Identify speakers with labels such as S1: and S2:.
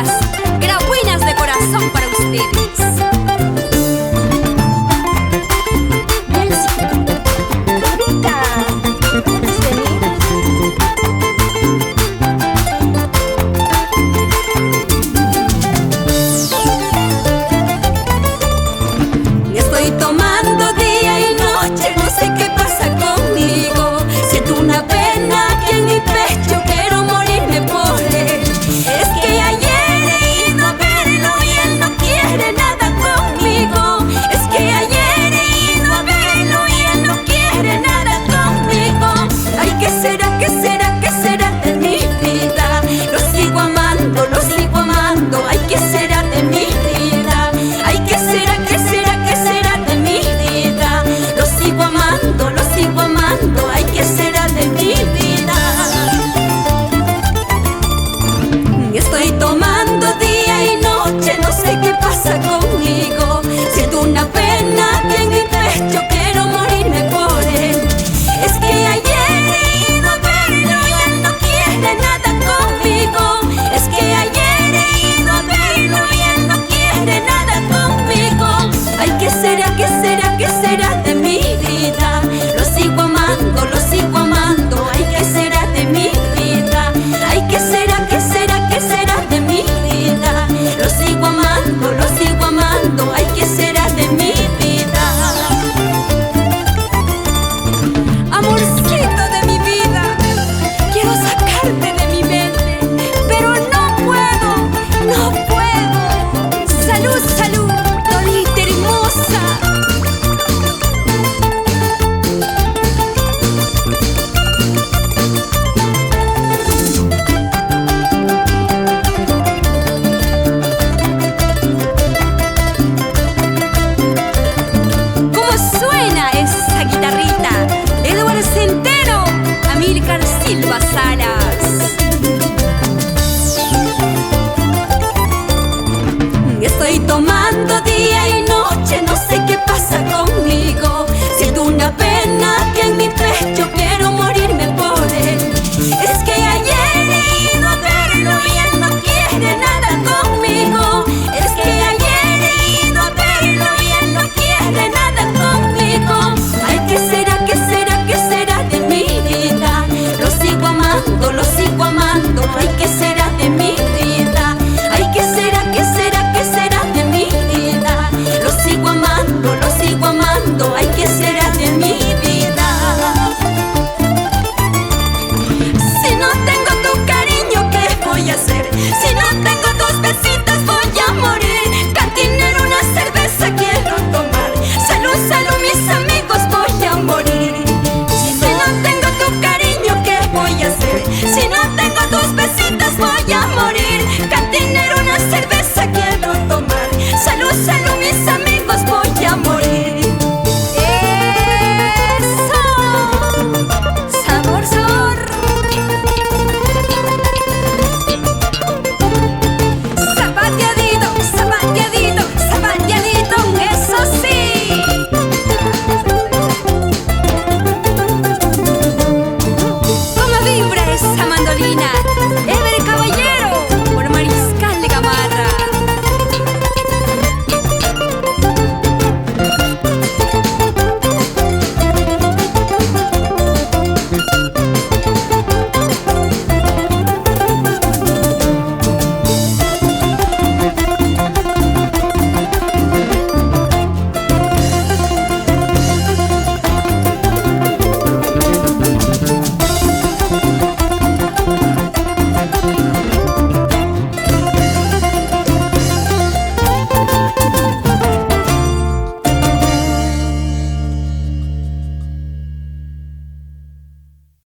S1: Guas, grabuinas de corazón para ustedes.
S2: Estoy tomando día y noche, no sé qué pasa conmigo. Siento una pena aquí en mi pecho, quiero morirme por él. Es que ayer he ido a verlo y él no quiere nada conmigo. Es que ayer he ido a verlo y él no quiere nada conmigo. Ay, ¿qué será, qué será, qué será de mi vida? Lo sigo amando, lo sigo amando. Ay, ¿qué será de mi vida? Ay, ¿qué será, qué será, qué será de mi vida? Lo sigo amando, lo sigo amando. Ay, ¿qué será de mi vida? Estoy tomando día y noche, no sé qué pasa conmigo. Siento una pena aquí en mi pecho, quiero morirme por él. Es que ayer he ido a verlo y él no quiere nada conmigo. Es que ayer he ido a verlo y él no quiere nada conmigo. Ay, ¿qué será, qué será, qué será de mi vida? Lo sigo amando, lo sigo amando. Ay, ¿qué será de mi vida? Ay, ¿qué será, qué será, qué será de mi vida? Lo sigo amando, lo sigo amando. Ay, ¿qué será de mi vida? Amorcito de mi vida, quiero sacarte de mi mente, pero no puedo, no puedo.
S1: Salud, salud, Dorita hermosa. ¿Cómo suena esa guitarrita? Eduardo Centeno, Amílcar Silva Sala.